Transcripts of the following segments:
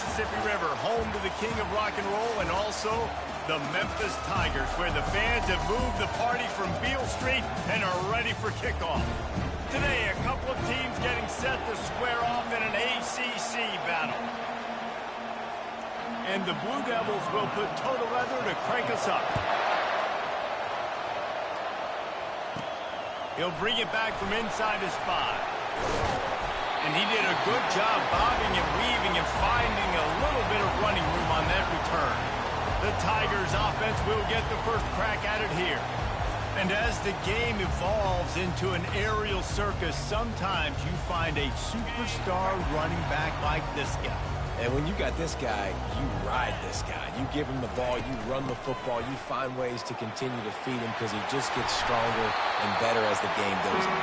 Mississippi River, home to the king of rock and roll and also the Memphis Tigers, where the fans have moved the party from Beale Street and are ready for kickoff. Today, a couple of teams getting set to square off in an ACC battle. And the Blue Devils will put total leather to crank us up. He'll bring it back from inside his 5. And he did a good job bobbing and weaving and finding a little bit of running room on that return. The Tigers offense will get the first crack at it here. And as the game evolves into an aerial circus, sometimes you find a superstar running back like this guy. And when you got this guy, you ride this guy. You give him the ball, you run the football, you find ways to continue to feed him because he just gets stronger and better as the game goes on.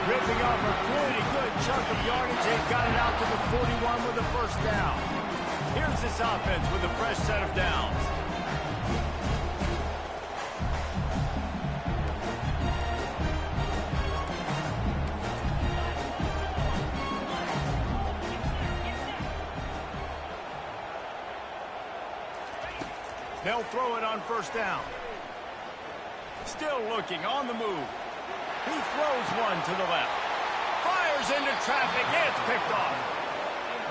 Ripping off a pretty good chunk of yardage. They've got it out to the 41 with a first down. Here's this offense with a fresh set of downs. They'll throw it on first down. Still looking on the move. He throws one to the left. Fires into traffic. It's picked off.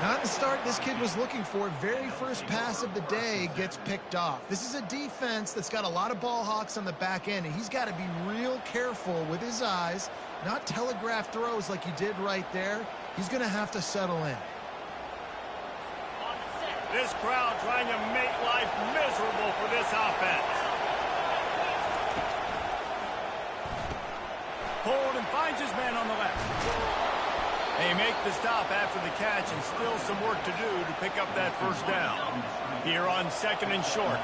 Not the start this kid was looking for. Very first pass of the day gets picked off. This is a defense that's got a lot of ball hawks on the back end, and he's got to be real careful with his eyes, not telegraph throws like he did right there. He's going to have to settle in. This crowd trying to make life miserable for this offense. Hold and finds his man on the left. They make the stop after the catch and still some work to do to pick up that first down. Here on 2nd and short.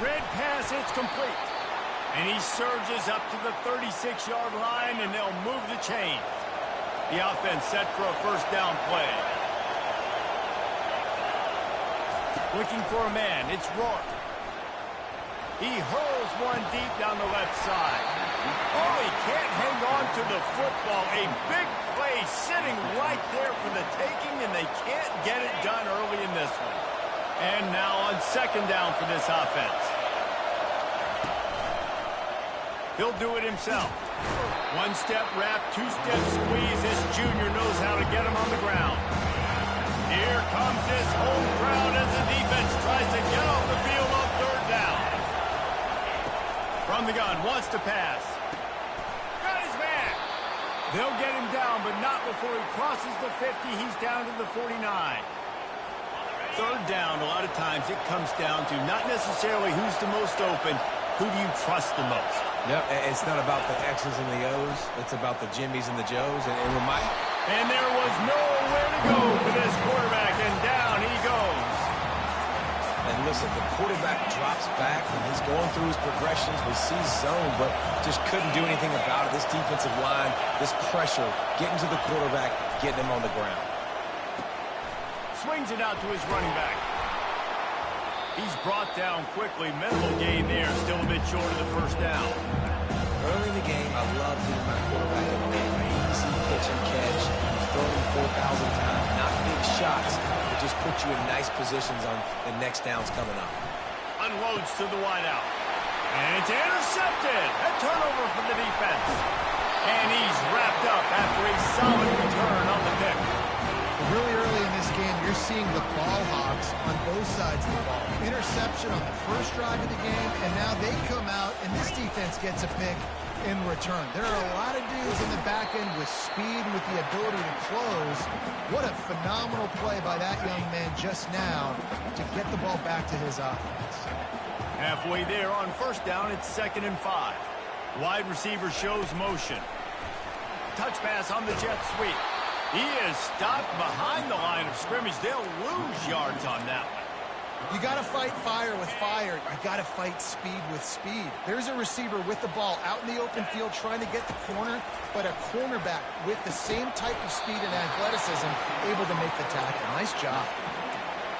Red pass, it's complete. And he surges up to the 36-yard line, and they'll move the chain. The offense set for a first down play. Looking for a man, it's Rourke. He hurls one deep down the left side. Oh, he can't hang on to the football. A big play sitting right there for the taking, and they can't get it done early in this one. And now on 2nd down for this offense. He'll do it himself. One-step wrap, two-step squeeze. This junior knows how to get him on the ground. Here comes this home crowd as the defense tries to get off the field on 3rd down. From the gun, wants to pass. Got his man. They'll get him down, but not before he crosses the 50. He's down to the 49. 3rd down, a lot of times it comes down to not necessarily who's the most open, who do you trust the most? Yep, it's not about the X's and the O's. It's about the Jimmies and the Joes. And with Mike. And there was nowhere to go for this quarterback, and down he goes. And listen, the quarterback drops back, and he's going through his progressions. We see zone, but just couldn't do anything about it. This defensive line, this pressure, getting to the quarterback, getting him on the ground. Swings it out to his running back. He's brought down quickly. Minimal gain there, still a bit short of the first down. Early in the game, I love being my quarterback in the game. Easy pitch and catch. You've thrown him 4,000 times. Not big shots, but just put you in nice positions on the next downs coming up. Unloads to the wideout. And it's intercepted. A turnover for the defense. And he's wrapped up after a solid return on the pick. Really early in this game, you're seeing the ball hawks on both sides of the ball. Interception on the first drive of the game, and now they come out, and this defense gets a pick in return. There are a lot of dudes in the back end with speed and with the ability to close. What a phenomenal play by that young man just now to get the ball back to his offense. Halfway there on first down, it's 2nd and 5. Wide receiver shows motion. Touch pass on the jet sweep. He is stopped behind the line of scrimmage. They'll lose yards on that one. You got to fight fire with fire. You got to fight speed with speed. There's a receiver with the ball out in the open field trying to get the corner, but a cornerback with the same type of speed and athleticism able to make the tackle. Nice job.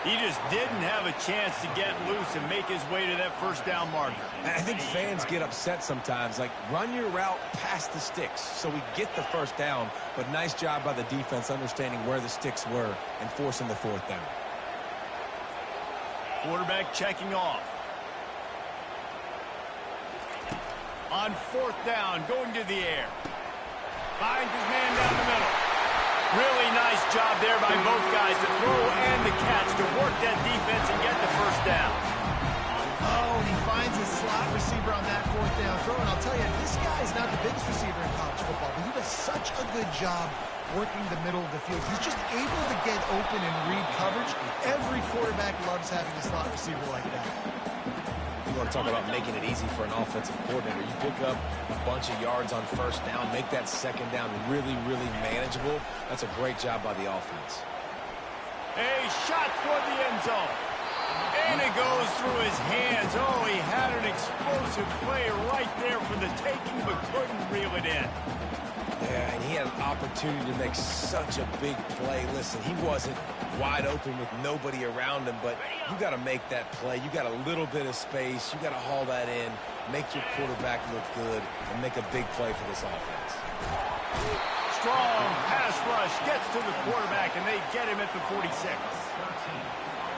He just didn't have a chance to get loose and make his way to that first down marker. I think fans get upset sometimes. Like, run your route past the sticks so we get the first down. But nice job by the defense understanding where the sticks were and forcing the fourth down. Quarterback checking off. On fourth down, going to the air. Finds his man down the middle. Really nice job there by both guys to throw and the catch to work that defense and get the first down. Oh, and he finds his slot receiver on that fourth down throw. And I'll tell you, this guy's not the biggest receiver in college football, but he does such a good job working the middle of the field. He's just able to get open and read coverage. Every quarterback loves having a slot receiver like that. You want to talk about making it easy for an offensive coordinator. You pick up a bunch of yards on first down, make that second down really, really manageable. That's a great job by the offense. A shot toward the end zone. And it goes through his hands. Oh, he had an explosive play right there for the taking, but couldn't reel it in. Yeah, and he had an opportunity to make such a big play. Listen, he wasn't wide open with nobody around him, but you got to make that play. You got a little bit of space. You got to haul that in, make your quarterback look good, and make a big play for this offense. Strong pass rush gets to the quarterback, and they get him at the 46.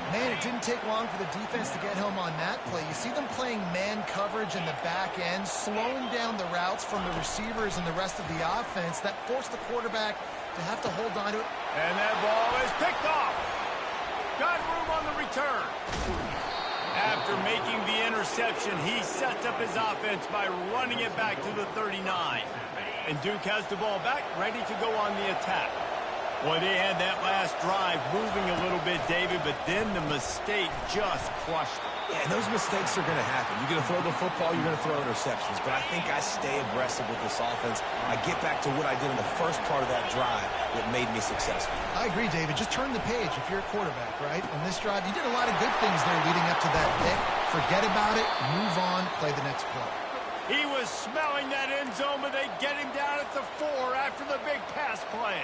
Man, it didn't take long for the defense to get home on that play. You see them playing man coverage in the back end, slowing down the routes from the receivers and the rest of the offense. That forced the quarterback to have to hold on to it. And that ball is picked off. Got room on the return. After making the interception, he sets up his offense by running it back to the 39. And Duke has the ball back, ready to go on the attack. Boy, they had that last drive moving a little bit, David, but then the mistake just crushed them. Yeah, and those mistakes are going to happen. You're going to throw the football, you're going to throw interceptions. But I think I stay aggressive with this offense. I get back to what I did in the first part of that drive that made me successful. I agree, David. Just turn the page if you're a quarterback, right? On this drive, you did a lot of good things there leading up to that pick. Forget about it, move on, play the next play. He was smelling that end zone, but they get him down at the 4 after the big pass play.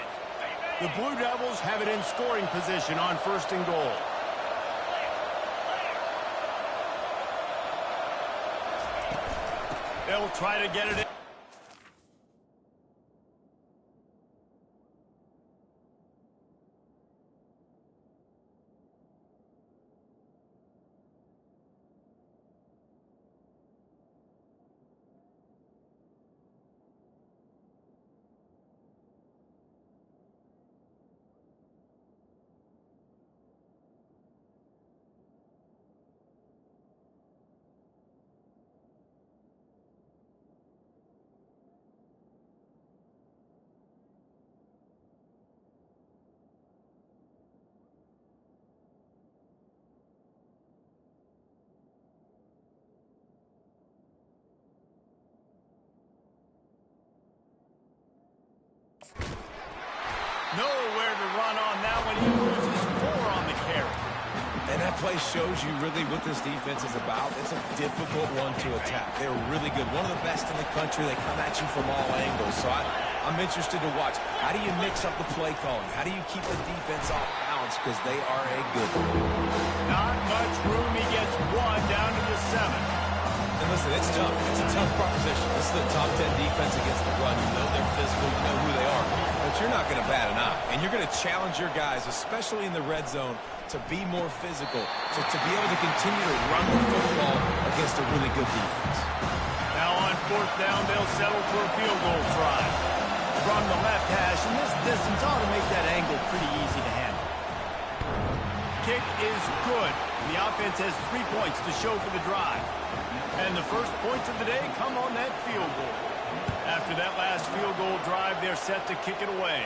The Blue Devils have it in scoring position on first and goal. They'll try to get it in. Nowhere to run on that one. He loses 4 on the carry. And that play shows you really what this defense is about. It's a difficult one to attack. They're really good. One of the best in the country. They come at you from all angles. So I'm interested to watch. How do you mix up the play calling? How do you keep the defense off balance? Because they are a good one. Not much room. He gets 1 down to the 7. And listen, it's tough. It's a tough proposition. This is the top 10 defense against the run. You know they're physical. You know who they are. But you're not going to bat an eye. And you're going to challenge your guys, especially in the red zone, to be more physical, to be able to continue to run the football against a really good defense. Now on fourth down, they'll settle for a field goal try. From the left hash, and this distance ought to make that angle pretty easy to handle. Kick is good. The offense has 3 points to show for the drive. And the first points of the day come on that field goal. After that last field goal drive, they're set to kick it away.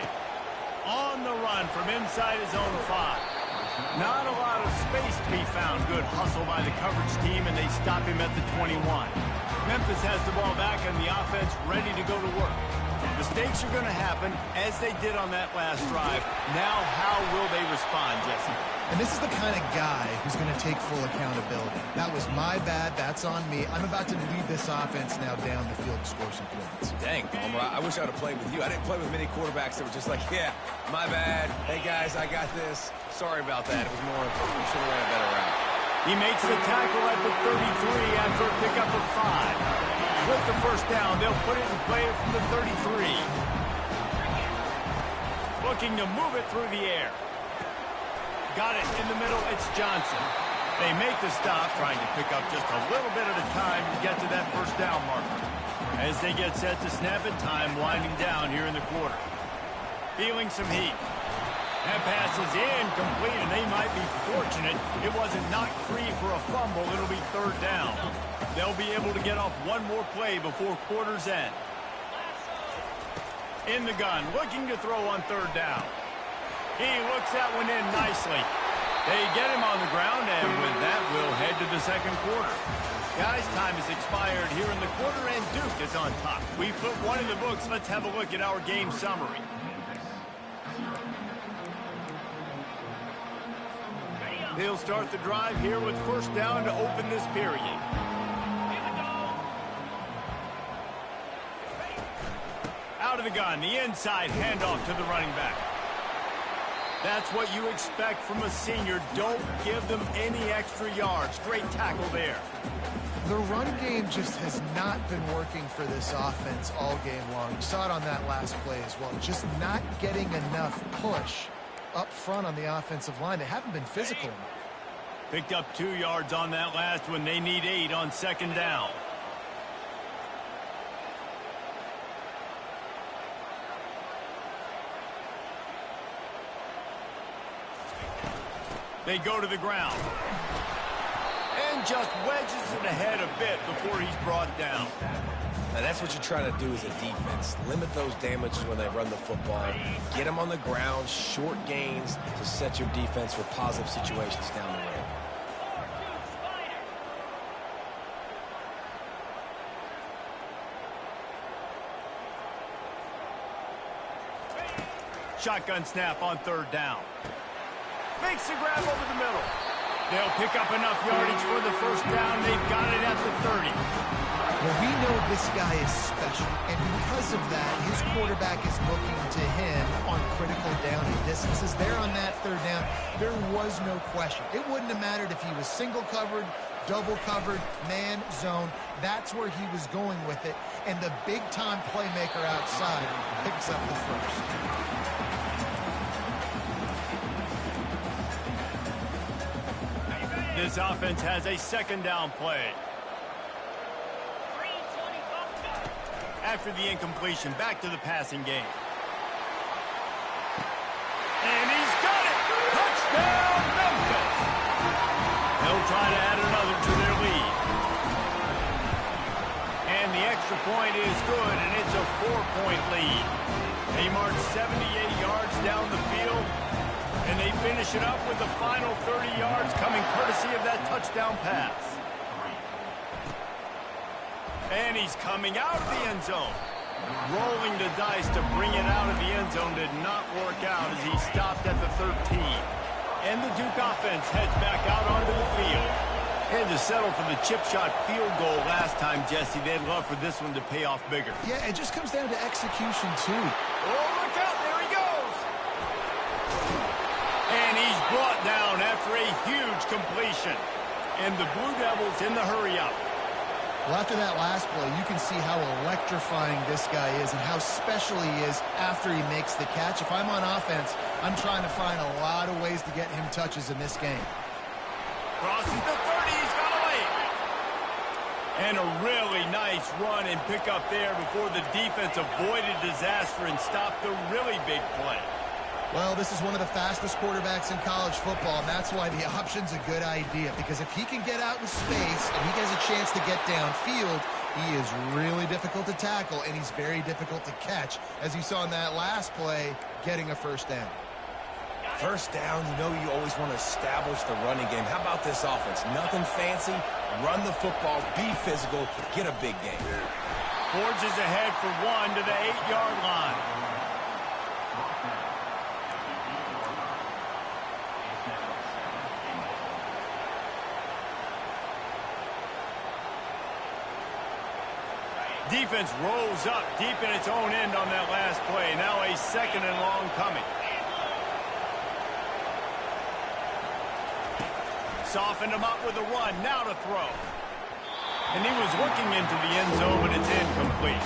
On the run from inside his own 5. Not a lot of space to be found. Good hustle by the coverage team, and they stop him at the 21. Memphis has the ball back, and the offense ready to go to work. Mistakes are going to happen, as they did on that last drive. Now, how will they respond, Jesse? And this is the kind of guy who's going to take full accountability. That was my bad. That's on me. I'm about to lead this offense now down the field to score some points. Dang, Palmer, I wish I would have played with you. I didn't play with many quarterbacks that were just like, yeah, my bad. Hey, guys, I got this. Sorry about that. It was more, we should have ran a better route. He makes the tackle at the 33 after a pickup of 5. With the first down, they'll put it in play from the 33. Looking to move it through the air. Got it in the middle, it's Johnson. They make the stop, trying to pick up just a little bit at a time to get to that first down marker. As they get set to snap it, time winding down here in the quarter. Feeling some heat. That pass is incomplete, and they might be fortunate it wasn't knocked free for a fumble. It'll be third down. They'll be able to get off one more play before quarter's end. In the gun, looking to throw on third down. He looks that one in nicely. They get him on the ground, and with that, we'll head to the second quarter. Guys, time has expired here in the quarter, and Duke is on top. We put one in the books. Let's have a look at our game summary. They'll start the drive here with first down to open this period. Out of the gun, the inside handoff to the running back. That's what you expect from a senior. Don't give them any extra yards. Great tackle there. The run game just has not been working for this offense all game long. You saw it on that last play as well. Just not getting enough push up front on the offensive line. They haven't been physical. Picked up 2 yards on that last one. They need 8 on second down. They go to the ground. And just wedges it ahead a bit before he's brought down. Now, that's what you're trying to do as a defense. Limit those damages when they run the football. Get them on the ground, short gains to set your defense for positive situations down the road. Shotgun snap on third down. Makes the grab over the middle. They'll pick up enough yardage for the first down. They've got it at the 30. Well, we know this guy is special, and because of that, his quarterback is looking to him on critical down and distances. There on that third down, there was no question. It wouldn't have mattered if he was single covered, double covered, man, zone. That's where he was going with it, and the big-time playmaker outside picks up the first. This offense has a second down play. After the incompletion, back to the passing game. And he's got it! Touchdown, Memphis! They'll try to add another to their lead. And the extra point is good, and it's a 4-point lead. They march 78 yards down the field. And they finish it up with the final 30 yards coming courtesy of that touchdown pass. And he's coming out of the end zone. Rolling the dice to bring it out of the end zone did not work out as he stopped at the 13. And the Duke offense heads back out onto the field. And to settle for the chip shot field goal last time, Jesse, they'd love for this one to pay off bigger. Yeah, it just comes down to execution, too. Oh, look out, there he goes! And he's brought down after a huge completion. And the Blue Devils in the hurry-up. Well, after that last play, you can see how electrifying this guy is and how special he is after he makes the catch. If I'm on offense, I'm trying to find a lot of ways to get him touches in this game. Crosses the 30, he's got away. And a really nice run and pick up there before the defense avoided disaster and stopped the really big play. Well, this is one of the fastest quarterbacks in college football, and that's why the option's a good idea, because if he can get out in space and he gets a chance to get downfield, he is really difficult to tackle, and he's very difficult to catch, as you saw in that last play, getting a first down. First down, you know you always want to establish the running game. How about this offense? Nothing fancy. Run the football, be physical, get a big game. Forges ahead for one to the 8-yard line. Defense rolls up deep in its own end on that last play. Now a 2nd and long coming. Softened him up with a run. Now to throw. And he was looking into the end zone, but it's incomplete.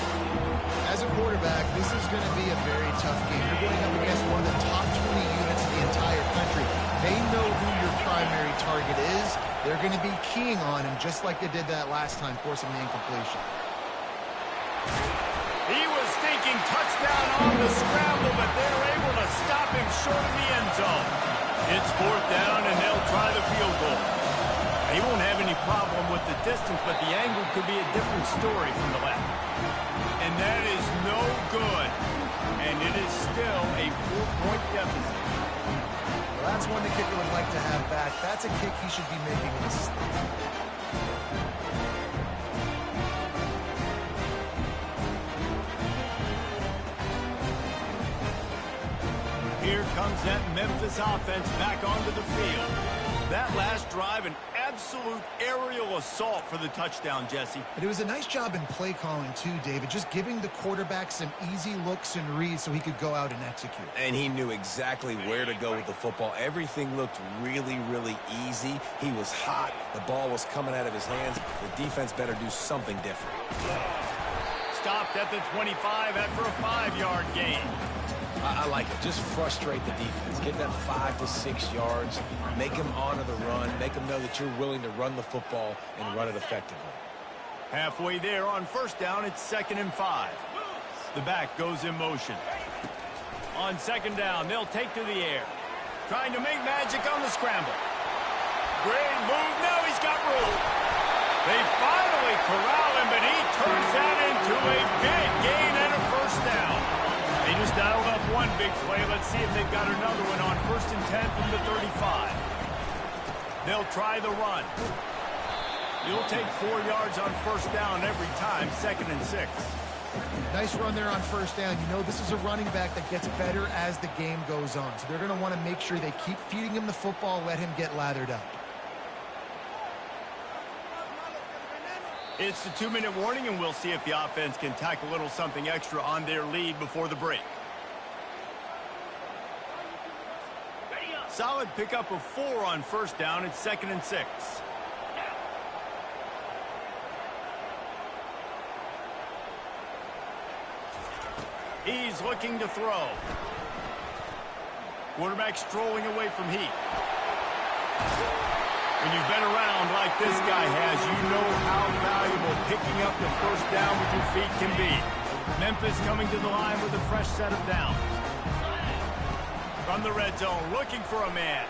As a quarterback, this is going to be a very tough game. You're going up against one of the top 20 units in the entire country. They know who your primary target is. They're going to be keying on him, just like they did that last time, forcing the incompletion. He was thinking touchdown on the scramble, but they're able to stop him short of the end zone. It's 4th down, and they'll try the field goal. He won't have any problem with the distance, but the angle could be a different story from the left. And that is no good. And it is still a 4-point deficit. Well, that's one the kicker would like to have back. That's a kick he should be making in his sleep. Here comes that Memphis offense back onto the field. That last drive, an absolute aerial assault for the touchdown, Jesse. But it was a nice job in play calling, too, David, just giving the quarterback some easy looks and reads so he could go out and execute. And he knew exactly where to go with the football. Everything looked really, really easy. He was hot. The ball was coming out of his hands. The defense better do something different. Stopped at the 25 after a 5-yard gain. I like it. Just frustrate the defense. Get that 5 to 6 yards. Make them honor the run. Make them know that you're willing to run the football and run it effectively. Halfway there on 1st down, it's 2nd and 5. The back goes in motion. On 2nd down, they'll take to the air. Trying to make magic on the scramble. Great move. Now he's got room. They finally corral him, but he turns that into a big gain and a 1st down. They just dialed up one big play. Let's see if they've got another one on 1st and 10 from the 35. They'll try the run. You'll take 4 yards on 1st down every time, 2nd and 6. Nice run there on 1st down. You know this is a running back that gets better as the game goes on. So they're going to want to make sure they keep feeding him the football, let him get lathered up. It's the 2-minute warning, and we'll see if the offense can tack a little something extra on their lead before the break. Solid pickup of 4 on 1st down. It's 2nd and 6. He's looking to throw. Quarterback strolling away from heat. When you've been around like this guy has, you know how valuable picking up the 1st down with your feet can be. Memphis coming to the line with a fresh set of downs. From the red zone, looking for a man.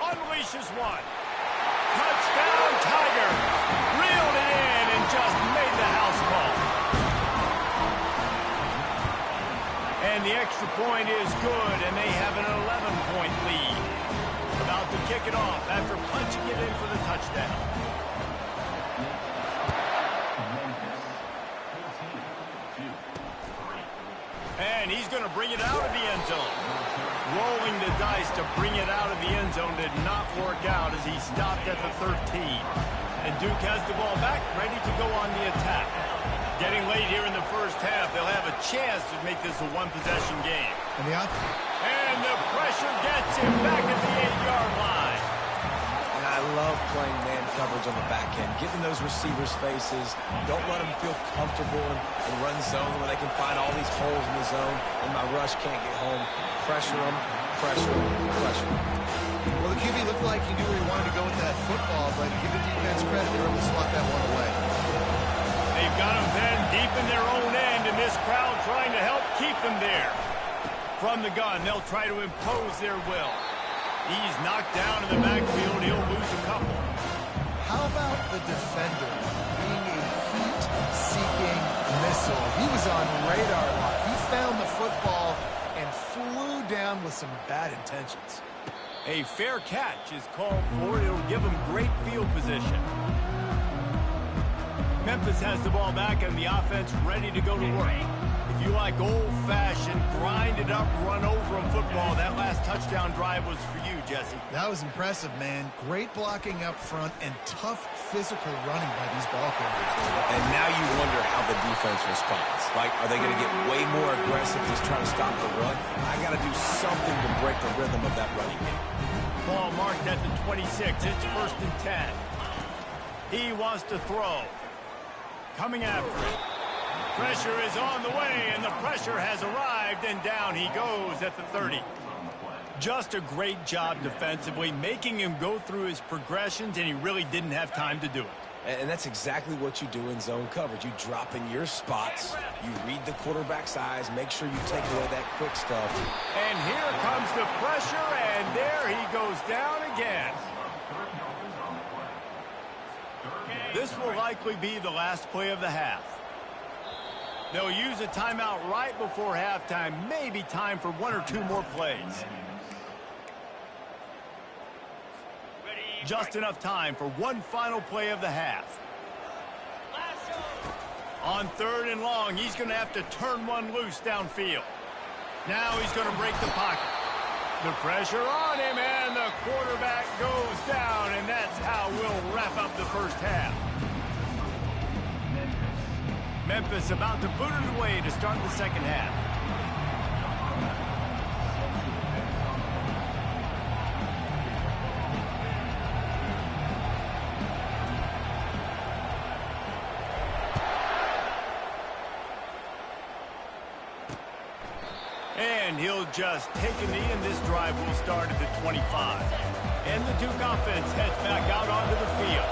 Unleashes one. Touchdown, Tiger. Reeled it in and just made the house call. And the extra point is good, and they have an 11-point lead. About to kick it off after punching it in for the touchdown. And he's going to bring it out of the end zone. Rolling the dice to bring it out of the end zone did not work out as he stopped at the 13. And Duke has the ball back, ready to go on the attack. Getting late here in the 1st half, they'll have a chance to make this a one-possession game. And the pressure gets him back at the 8-yard line. And I love playing man coverage on the back end, getting those receivers' faces. Don't let them feel comfortable and run zone where they can find all these holes in the zone and my rush can't get home. Pressure them, pressure them, pressure them. Well, the QB looked like he knew where he wanted to go with that football, but give the defense credit, they were able to swat that one away. They've got him then deep in their own end, and this crowd trying to help keep him there. From the gun, they'll try to impose their will. He's knocked down in the backfield. He'll lose a couple. How about the defender being a heat-seeking missile? He was on radar lock. He found the football and flew down with some bad intentions. A fair catch is called for. It'll give him great field position. Memphis has the ball back and the offense ready to go to work. If If you like old-fashioned, grind-it-up, run-over-em football, that last touchdown drive was for you, Jesse. That was impressive, man. Great blocking up front and tough physical running by these ball carriers. And now you wonder how the defense responds. Like, are they going to get way more aggressive just trying to stop the run? I got to do something to break the rhythm of that running game. Ball marked at the 26. It's 1st and 10. He wants to throw. Coming after it. Pressure is on the way, and the pressure has arrived, and down he goes at the 30. Just a great job defensively, making him go through his progressions, and he really didn't have time to do it. And that's exactly what you do in zone coverage. You drop in your spots, you read the quarterback's eyes, make sure you take away that quick stuff. And here comes the pressure, and there he goes down again. This will likely be the last play of the half. They'll use a timeout right before halftime, maybe time for 1 or 2 more plays. Just enough time for one final play of the half. On 3rd and long, he's going to have to turn one loose downfield. Now he's going to break the pocket. The pressure on him, and the quarterback goes down, and that's how we'll wrap up the first half. Memphis about to boot it away to start the second half. And he'll just take a knee, and this drive will start at the 25. And the Duke offense heads back out onto the field.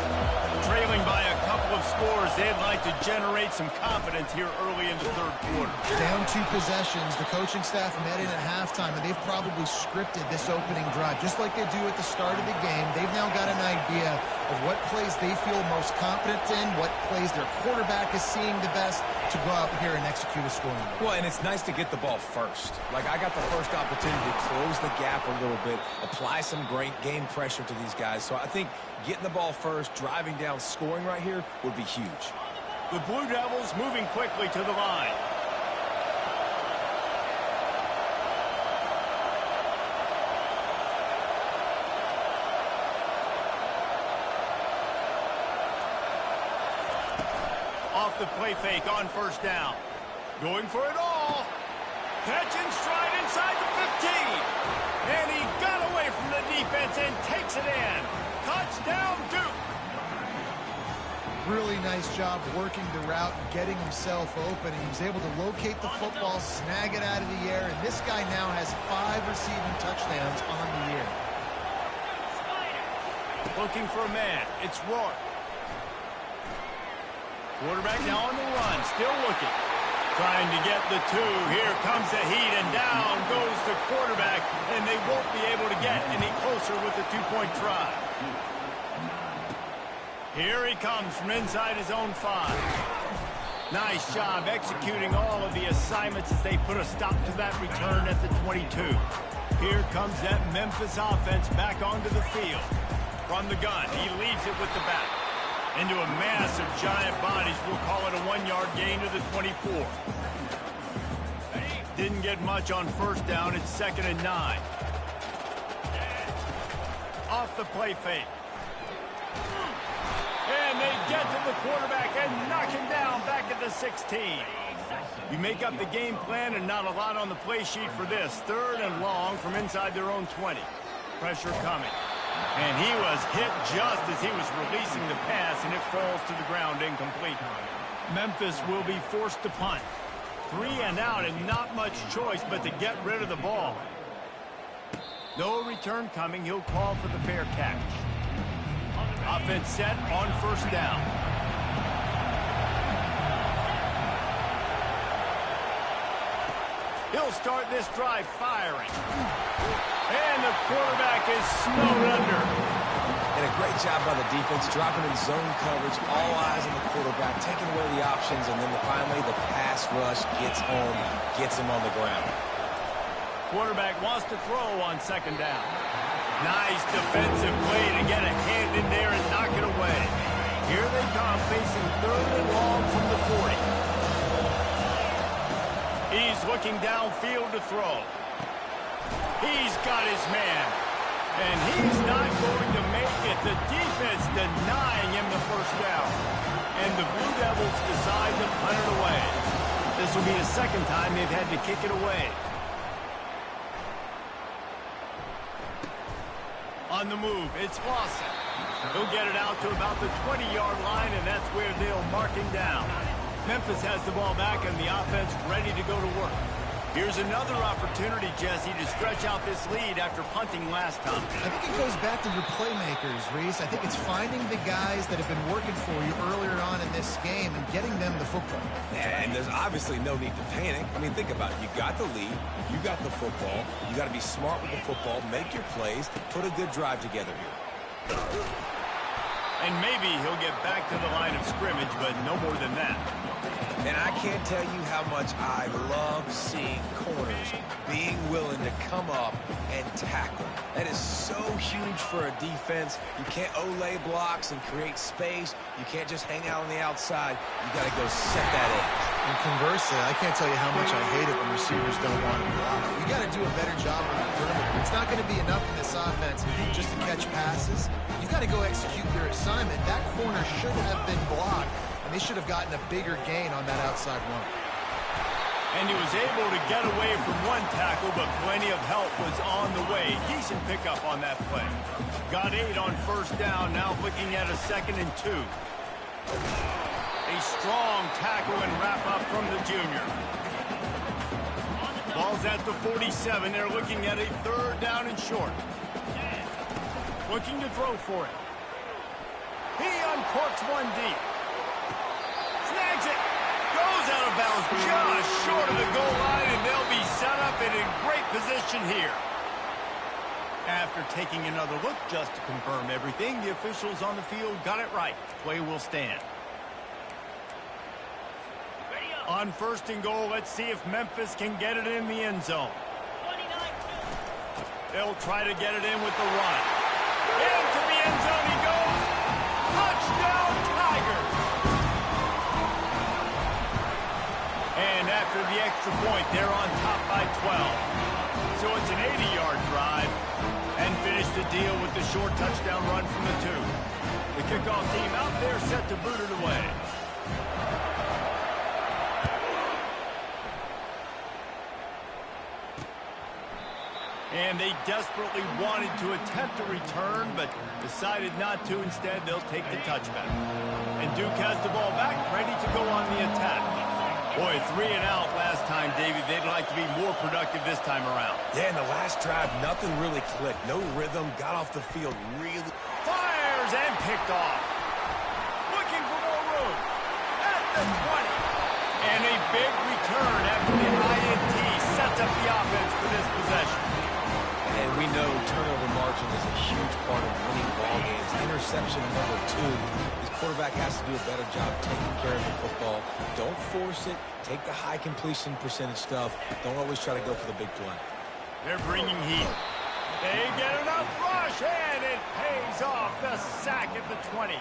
Trailing by a couple of scores, they'd like to generate some confidence here early in the 3rd quarter. Down 2 possessions, the coaching staff met in at halftime, and they've probably scripted this opening drive. Just like they do at the start of the game, they've now got an idea of what plays they feel most confident in, what plays their quarterback is seeing the best to go out here and execute a scoring. Well, and it's nice to get the ball first. Like, I got the first opportunity to close the gap a little bit, apply some great game pressure to these guys. So I think getting the ball first, driving down, scoring right here would be huge. The Blue Devils moving quickly to the line. Off the play fake on 1st down. Going for it all. Catch and stride inside the 15. And he got away from the defense and takes it in. Touchdown, Duke. Really nice job working the route and getting himself open. He was able to locate the football, snag it out of the air, and this guy now has 5 receiving touchdowns on the year. Looking for a man. It's Rourke. Quarterback now on the run. Still looking. Trying to get the 2. Here comes the heat, and down goes the quarterback, and they won't be able to get any closer with the 2-point try. Here he comes from inside his own 5. Nice job executing all of the assignments as they put a stop to that return at the 22. Here comes that Memphis offense back onto the field. From the gun, he leaves it with the back. Into a mass of giant bodies. We'll call it a 1-yard gain to the 24. Didn't get much on 1st down. It's 2nd and 9. Off the play fake. And they get to the quarterback and knock him down back at the 16. You make up the game plan and not a lot on the play sheet for this. 3rd and long from inside their own 20. Pressure coming. And he was hit just as he was releasing the pass, and it falls to the ground incomplete. Memphis will be forced to punt. 3 and out, and not much choice but to get rid of the ball. No return coming. He'll call for the fair catch. Offense set on 1st down. He'll start this drive firing. And the quarterback is snowed under. And a great job by the defense, dropping in zone coverage, all eyes on the quarterback, taking away the options, and then finally the pass rush gets home, gets him on the ground. Quarterback wants to throw on 2nd down. Nice defensive play to get a hand in there and knock it away. Here they come, facing 3rd and long from the 40. He's looking downfield to throw. He's got his man. And he's not going to make it. The defense denying him the first down. And the Blue Devils decide to punt it away. This will be the second time they've had to kick it away. On the move, it's Lawson. He'll get it out to about the 20-yard line, and that's where they'll mark him down. Memphis has the ball back, and the offense ready to go to work. Here's another opportunity, Jesse, to stretch out this lead after punting last time. I think it goes back to your playmakers, Reese. I think it's finding the guys that have been working for you earlier on in this game and getting them the football. And there's obviously no need to panic. I mean, think about it. You got the lead. You got the football. You got to be smart with the football, make your plays, put a good drive together here. And maybe he'll get back to the line of scrimmage, but no more than that. And I can't tell you how much I love seeing corners being willing to come up and tackle. That is so huge for a defense. You can't olay blocks and create space. You can't just hang out on the outside. You got to go set that edge. And conversely, I can't tell you how much I hate it when receivers don't want to block. You got to do a better job on the perimeter. It's not going to be enough in this offense just to catch passes. You've got to go execute your assignment. That corner should have been blocked, and they should have gotten a bigger gain on that outside run. And he was able to get away from one tackle, but plenty of help was on the way. Decent pickup on that play. Got 8 on first down, now looking at a 2nd and 2. A strong tackle and wrap up from the junior. Ball's at the 47. They're looking at a 3rd down and short. Looking to throw for it. He uncorks one deep. Snags it. Goes out of bounds just short of the goal line, and they'll be set up and in great position here. After taking another look just to confirm everything, the officials on the field got it right. Play will stand. On 1st and goal, let's see if Memphis can get it in the end zone. They'll try to get it in with the run. Into the end zone he goes. Touchdown, Tigers! And after the extra point, they're on top by 12. So it's an 80-yard drive. And finish the deal with the short touchdown run from the 2. The kickoff team out there set to boot it away. And they desperately wanted to attempt a return, but decided not to. Instead, they'll take the touchback. And Duke has the ball back, ready to go on the attack. Boy, 3 and out last time, David. They'd like to be more productive this time around. Yeah, in the last drive, nothing really clicked. No rhythm, got off the field really. Fires and picked off. Looking for more room. At the 20. And a big return after the INT sets up the offense for this possession. And we know turnover margin is a huge part of winning ball games. Interception number 2. This quarterback has to do a better job taking care of the football. Don't force it. Take the high completion percentage stuff. Don't always try to go for the big play. They're bringing heat. They get enough rush, and it pays off. The sack at the 20.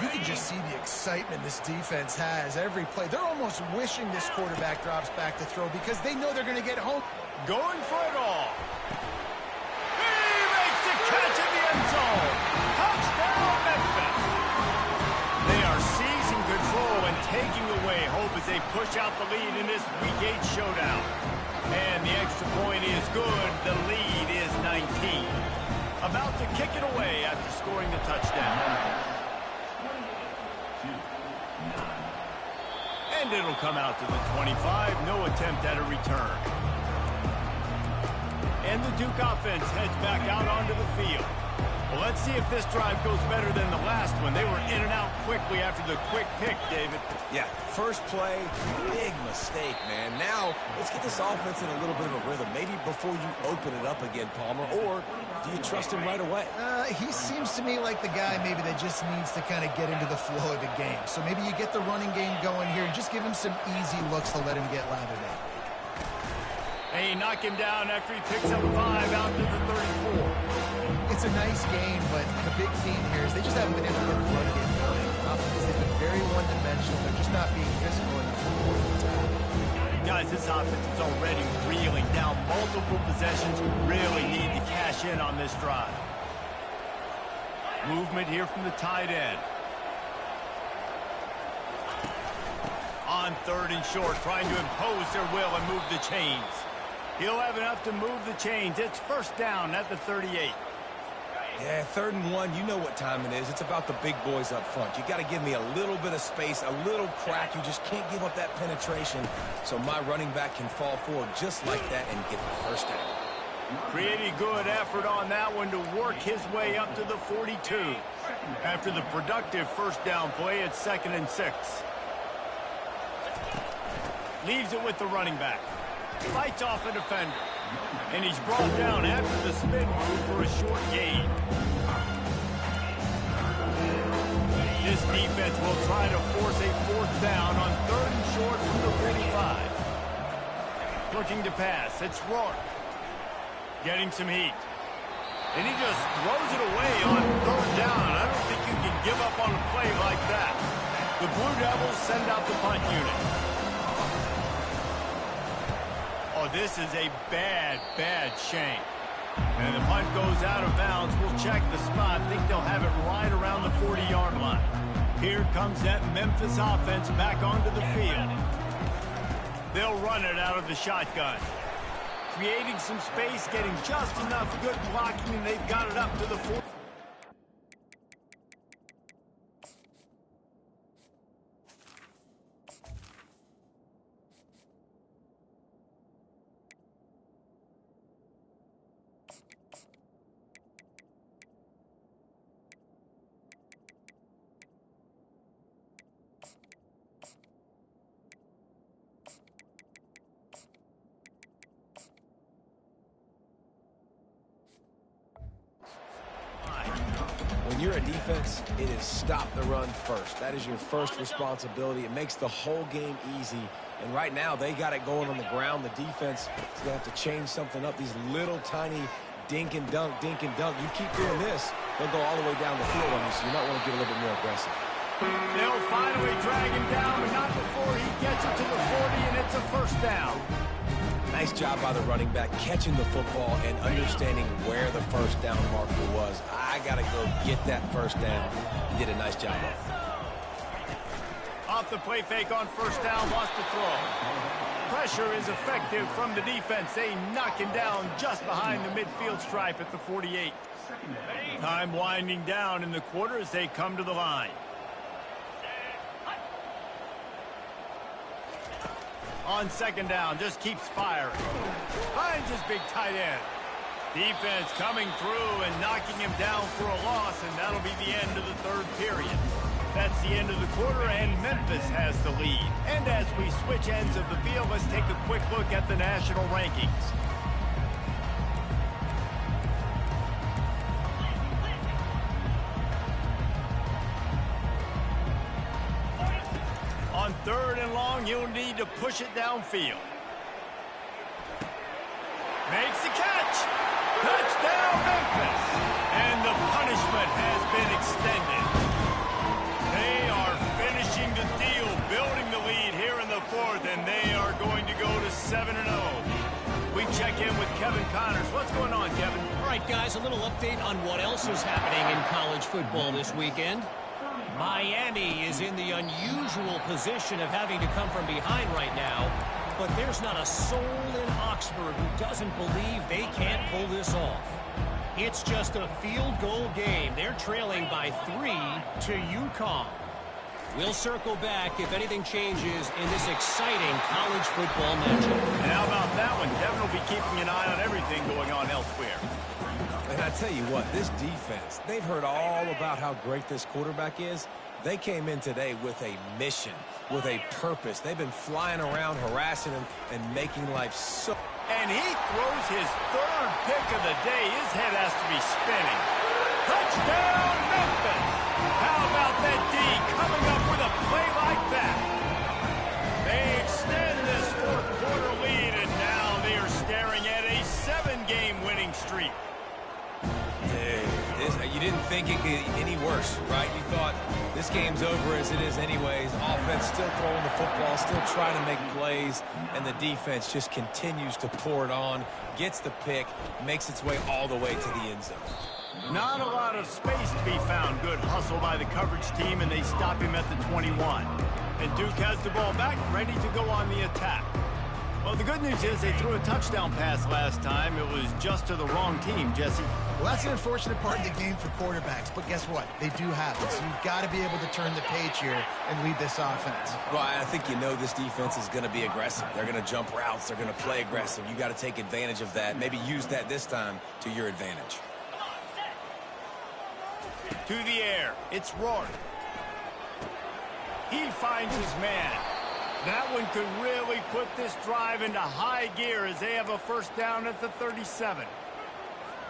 You can just see the excitement this defense has every play. They're almost wishing this quarterback drops back to throw because they know they're going to get home. Going for it all. He makes the catch in the end zone. Touchdown, Memphis. They are seizing control and taking away hope as they push out the lead in this Week 8 showdown. And the extra point is good. The lead is 19. About to kick it away after scoring the touchdown. And it'll come out to the 25. No attempt at a return. And the Duke offense heads back out onto the field. Well, let's see if this drive goes better than the last one. They were in and out quickly after the quick pick, David. Yeah, first play, big mistake, man. Now, let's get this offense in a little bit of a rhythm. Maybe before you open it up again, Palmer, or do you trust him right away? He seems to me like the guy maybe that just needs to kind of get into the flow of the game. So maybe you get the running game going here and just give him some easy looks to let him get lathered in. Hey, knock him down after he picks up 5 out to the 34. It's a nice game, but the big theme here is they just haven't been able to get the run game going. Offense has been very one-dimensional. They're just not being physical enough. Got realize this offense is already reeling down multiple possessions. Really need to cash in on this drive. Movement here from the tight end. On 3rd and short, trying to impose their will and move the chains. He'll have enough to move the chains. It's 1st down at the 38. Yeah, 3rd and 1, you know what time it is. It's about the big boys up front. You got to give me a little bit of space, a little crack. You just can't give up that penetration. So my running back can fall forward just like that and get the 1st down. Pretty good effort on that one to work his way up to the 42. After the productive 1st down play, it's 2nd and 6. Leaves it with the running back. Fights off a defender. And he's brought down after the spin move for a short gain. This defense will try to force a 4th down on 3rd and short from the 45. Looking to pass. It's Rourke. Getting some heat. And he just throws it away on 3rd down. I don't think you can give up on a play like that. The Blue Devils send out the punt unit. Oh, this is a bad, bad shank. And the punt goes out of bounds. We'll check the spot. Think they'll have it right around the 40-yard line. Here comes that Memphis offense back onto the field. They'll run it out of the shotgun. Creating some space, getting just enough good blocking, and they've got it up to the 40. When you're a defense, it is stop the run first. That is your first responsibility. It makes the whole game easy. And right now, they got it going on the ground. The defense is going to have to change something up. These little tiny dink and dunk, dink and dunk. You keep doing this, they'll go all the way down the field on you, so you might want to get a little bit more aggressive. They'll finally drag him down, but not before he gets it to the 40, and it's a 1st down. Nice job by the running back catching the football and understanding where the 1st down marker was. I got to go get that 1st down. He did a nice job of it. Off the play fake on 1st down, lost the throw. Pressure is effective from the defense. They knock him down just behind the midfield stripe at the 48. Time winding down in the quarter as they come to the line. On 2nd down, just keeps firing. Finds his big tight end. Defense coming through and knocking him down for a loss, and that'll be the end of the 3rd period. That's the end of the quarter, and Memphis has the lead. And as we switch ends of the field, let's take a quick look at the national rankings. On 3rd and long, you'll need to push it downfield. Makes the catch. Touchdown, Memphis. And the punishment has been extended. They are finishing the deal, building the lead here in the 4th, and they are going to go to 7-0. We check in with Kevin Connors. What's going on, Kevin? All right, guys, a little update on what else is happening in college football this weekend. Miami is in the unusual position of having to come from behind right now, but there's not a soul in Oxford who doesn't believe they can't pull this off. It's just a field goal game. They're trailing by 3 to UConn. We'll circle back if anything changes in this exciting college football matchup. And how about that one? Devin will be keeping an eye on everything going on elsewhere. And I tell you what, this defense, they've heard all about how great this quarterback is. They came in today with a mission, with a purpose. They've been flying around, harassing him, and making life so... And he throws his 3rd pick of the day. His head has to be spinning. Touchdown, Memphis! How about that D coming up with a play like that? They extend this 4th quarter lead, and now they are staring at a 7-game winning streak. You didn't think it could get any worse, right? You thought this game's over as it is anyways. Offense still throwing the football, still trying to make plays, and the defense just continues to pour it on, gets the pick, makes its way all the way to the end zone. Not a lot of space to be found. Good hustle by the coverage team, and they stop him at the 21. And Duke has the ball back, ready to go on the attack. Well, the good news is they threw a touchdown pass last time. It was just to the wrong team, Jesse. Well, that's an unfortunate part of the game for quarterbacks, but guess what? They do have it, so you've got to be able to turn the page here and lead this offense. Well, I think you know this defense is going to be aggressive. They're going to jump routes. They're going to play aggressive. You got to take advantage of that. Maybe use that this time to your advantage. To the air, it's Rourke. He finds his man. That one could really put this drive into high gear as they have a first down at the 37.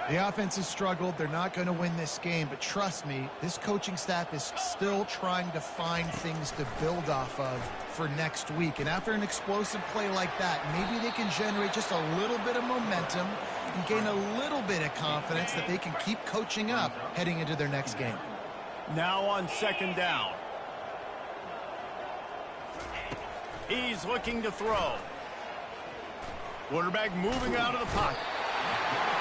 The offense has struggled. They're not going to win this game, but trust me, this coaching staff is still trying to find things to build off of for next week. And after an explosive play like that, maybe they can generate just a little bit of momentum and gain a little bit of confidence that they can keep coaching up heading into their next game. Now on second down. He's looking to throw. Quarterback moving out of the pocket.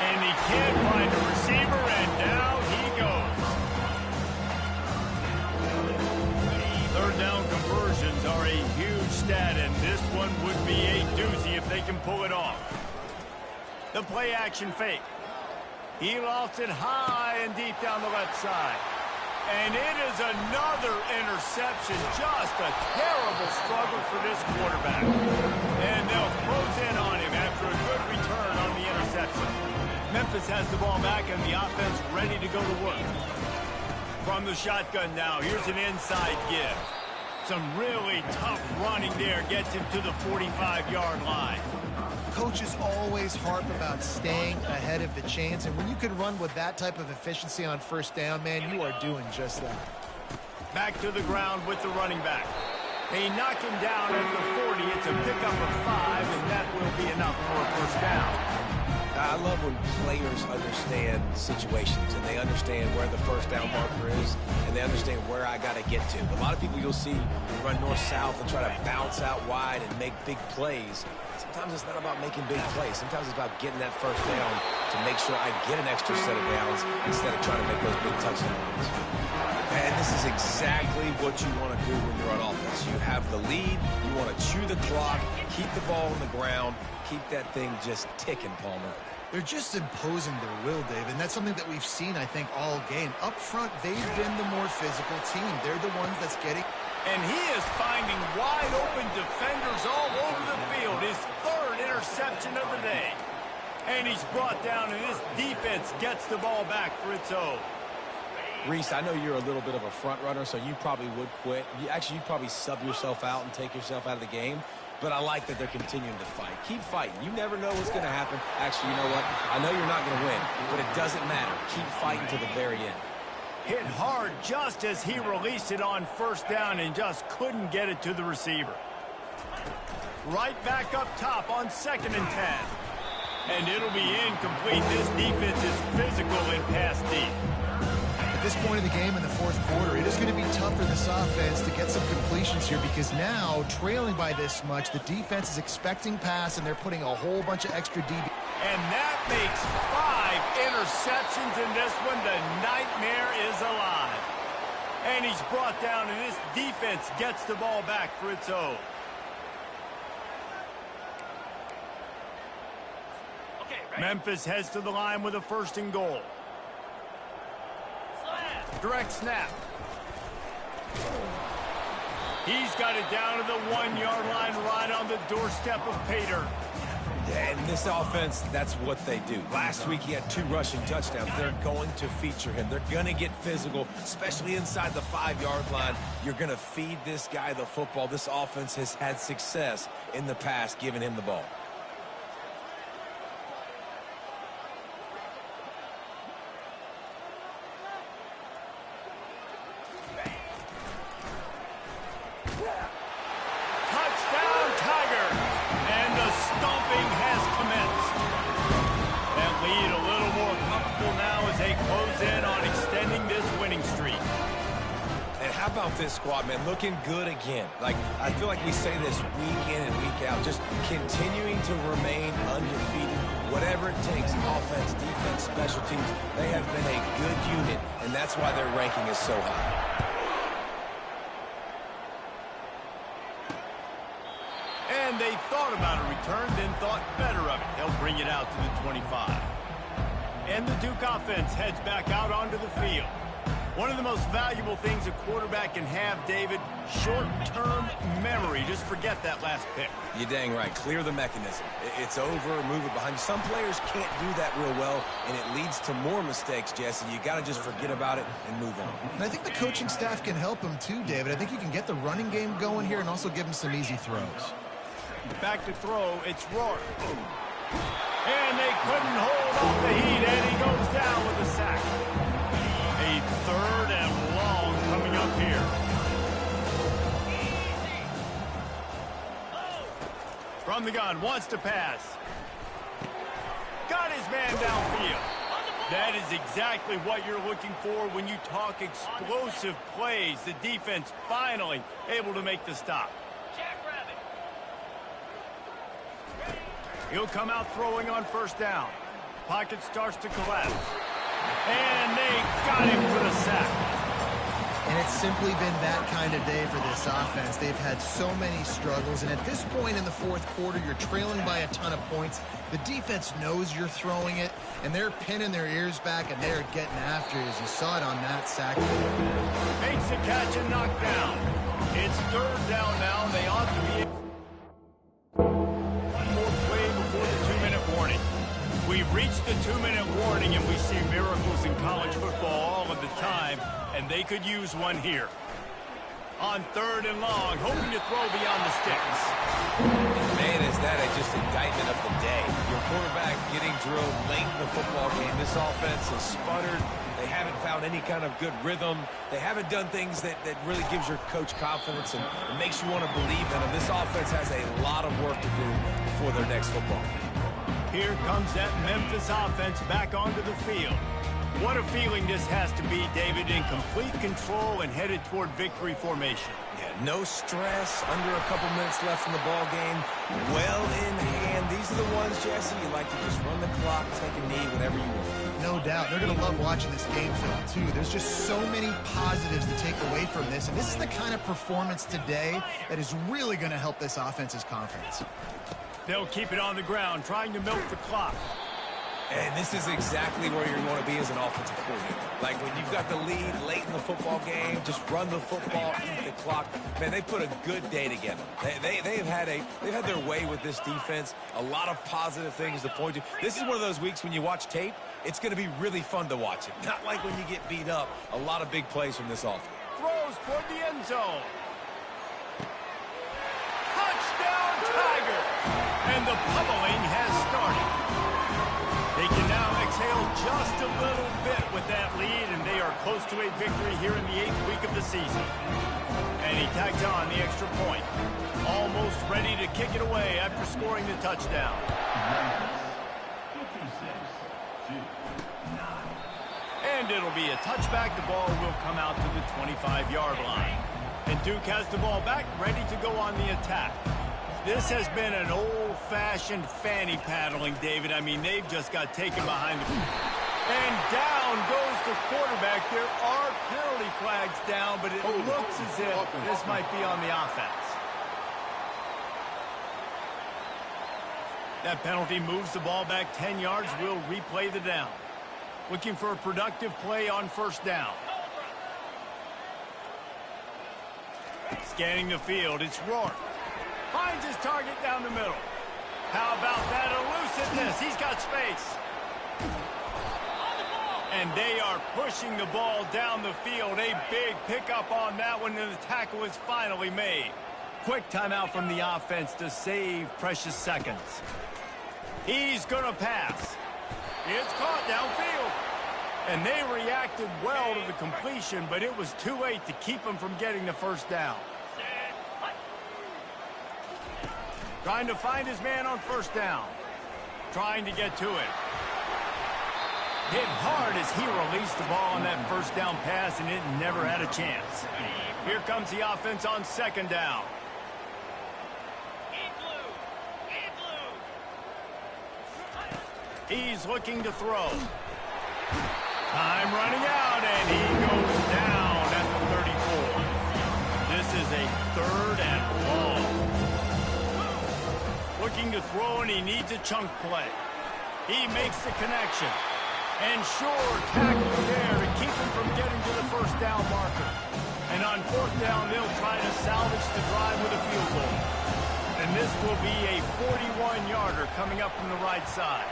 And he can't find a receiver, and down he goes. Third down conversions are a huge stat, and this one would be a doozy if they can pull it off. The play action fake. He lost it high and deep down the left side. And it is another interception. Just a terrible struggle for this quarterback. And they'll close in on him after a good return on the interception. Memphis has the ball back and the offense ready to go to work. From the shotgun now, here's an inside give. Some really tough running there gets him to the 45-yard line. Coaches always harp about staying ahead of the chains, and when you can run with that type of efficiency on first down, man, you are doing just that. Back to the ground with the running back. They knock him down at the 40. It's a pickup of 5, and that will be enough for a first down. I love when players understand situations and they understand where the first down marker is and they understand where I got to get to. A lot of people you'll see run north-south and try to bounce out wide and make big plays. Sometimes it's not about making big plays. Sometimes it's about getting that first down to make sure I get an extra set of downs instead of trying to make those big touchdowns. And this is exactly what you want to do when you're on offense. You have the lead. You want to chew the clock, keep the ball on the ground, keep that thing just ticking, Palmer. They're just imposing their will, Dave, and that's something that we've seen, I think, all game. Up front, they've been the more physical team. They're the ones that's getting... And he is finding wide-open defenders all over the field. His third interception of the day. And he's brought down, and this defense gets the ball back for its own. Reese, I know you're a little bit of a front runner, so you probably would quit. You'd probably sub yourself out and take yourself out of the game. But I like that they're continuing to fight. Keep fighting. You never know what's going to happen. Actually, you know what? I know you're not going to win, but it doesn't matter. Keep fighting to the very end. Hit hard just as he released it on first down and just couldn't get it to the receiver. Right back up top on 2nd and 10. And it'll be incomplete. This defense is physical and pass deep. At this point of the game in the fourth quarter, it is going to be tough for this offense to get some completions here because now, trailing by this much, the defense is expecting pass and they're putting a whole bunch of extra DB. And that makes 5 interceptions in this one. The nightmare is alive. And he's brought down, and this defense gets the ball back for its own. Memphis heads to the line with a 1st and goal. Direct snap. He's got it down to the 1-yard line right on the doorstep of Pater. And this offense, that's what they do. Last week he had 2 rushing touchdowns. They're going to feature him. They're going to get physical, especially inside the 5-yard line. You're going to feed this guy the football. This offense has had success in the past giving him the ball. Lead a little more comfortable now as they close in on extending this about this squad, man? Looking good again. Like, I feel like we say this week in and week out, just continuing to remain undefeated. Whatever it takes, offense, defense, special teams, they have been a good unit, and that's why their ranking is so high. And they thought about a return, then thought better of it. They'll bring it out to the 25. And the Duke offense heads back out onto the field. One of the most valuable things a quarterback can have, David, short-term memory. Just forget that last pick. You're dang right. Clear the mechanism. It's over, move it behind you. Some players can't do that real well, and it leads to more mistakes, Jesse. You got to just forget about it and move on. And I think the coaching staff can help him too, David. I think you can get the running game going here and also give him some easy throws. Back to throw, it's Rourke. And they couldn't hold off the heat, and he goes down with a sack. A third and long coming up here. From the gun, wants to pass. Got his man downfield. That is exactly what you're looking for when you talk explosive plays. The defense finally able to make the stop. He'll come out throwing on first down. Pocket starts to collapse. And they got him for the sack. And it's simply been that kind of day for this offense. They've had so many struggles, and at this point in the fourth quarter, you're trailing by a ton of points. The defense knows you're throwing it, and they're pinning their ears back, and they're getting after it, as you saw it on that sack. Makes the catch and knocked down. It's third down now, and they ought to be able. We've reached the 2-minute warning, and we see miracles in college football all of the time, and they could use one here. On third and long, hoping to throw beyond the sticks. And man, is that just indictment of the day. Your quarterback getting drilled late in the football game. This offense has sputtered. They haven't found any kind of good rhythm. They haven't done things that really gives your coach confidence and makes you want to believe in them. This offense has a lot of work to do before their next football game. Here comes that Memphis offense back onto the field. What a feeling this has to be, David, in complete control and headed toward victory formation. Yeah, no stress, under a couple minutes left in the ball game, well in hand. These are the ones, Jesse, you like to just run the clock, take a knee whenever you want. No doubt. They're going to love watching this game film, too. There's just so many positives to take away from this, and this is the kind of performance today that is really going to help this offense's confidence. They'll keep it on the ground, trying to milk the clock. And this is exactly where you're going to be as an offensive coordinator. Like when you've got the lead late in the football game, just run the football, eat the clock. Man, they put a good day together. They've had their way with this defense. A lot of positive things to point to. This is one of those weeks when you watch tape, it's going to be really fun to watch it. Not like when you get beat up. A lot of big plays from this offense. Throws toward the end zone. Touchdown, Tiger! And the pummeling has started. They can now exhale just a little bit with that lead, and they are close to a victory here in the 8th week of the season. And he tags on the extra point. Almost ready to kick it away after scoring the touchdown. And it'll be a touchback. The ball will come out to the 25-yard line. And Duke has the ball back, ready to go on the attack. This has been an old-fashioned fanny paddling, David. I mean, they've just got taken behind the... And down goes the quarterback. There are penalty flags down, but it looks as if this might be on the offense. That penalty moves the ball back 10 yards. We'll replay the down. Looking for a productive play on first down. Scanning the field, it's Rourke. Finds his target down the middle. How about that elusiveness? He's got space. And they are pushing the ball down the field. A big pickup on that one, and the tackle is finally made. Quick timeout from the offense to save precious seconds. He's going to pass. It's caught downfield. And they reacted well to the completion, but it was too late to keep him from getting the first down. Trying to find his man on first down. Trying to get to it. Hit hard as he released the ball on that first down pass, and it never had a chance. Here comes the offense on second down. He's looking to throw. Time running out, and he goes down at the 34. This is a 3rd and long. Looking to throw, and he needs a chunk play. He makes the connection. And sure, tackle there to keep him from getting to the first down marker. And on 4th down, they'll try to salvage the drive with a field goal. And this will be a 41-yarder coming up from the right side.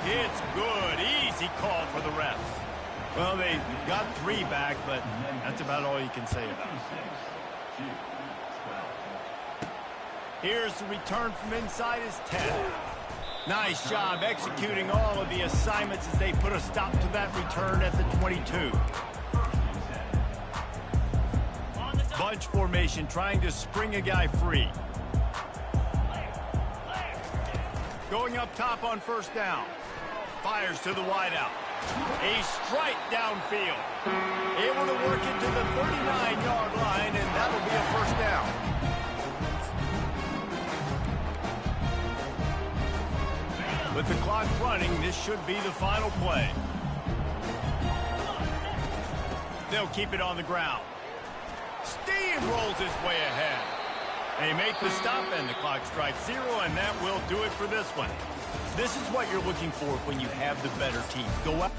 It's good. Easy call for the refs. Well, they got 3 back, but that's about all you can say about it. Here's the return from inside his 10. Nice job executing all of the assignments as they put a stop to that return at the 22. Bunch formation trying to spring a guy free. Going up top on 1st down. Fires to the wideout. A strike downfield. Able to work it to the 39-yard line, and that'll be a 1st down. With the clock running, this should be the final play. They'll keep it on the ground. Steamrolls his way ahead. They make the stop, and the clock strikes 0, and that will do it for this one. This is what you're looking for when you have the better team. Go out.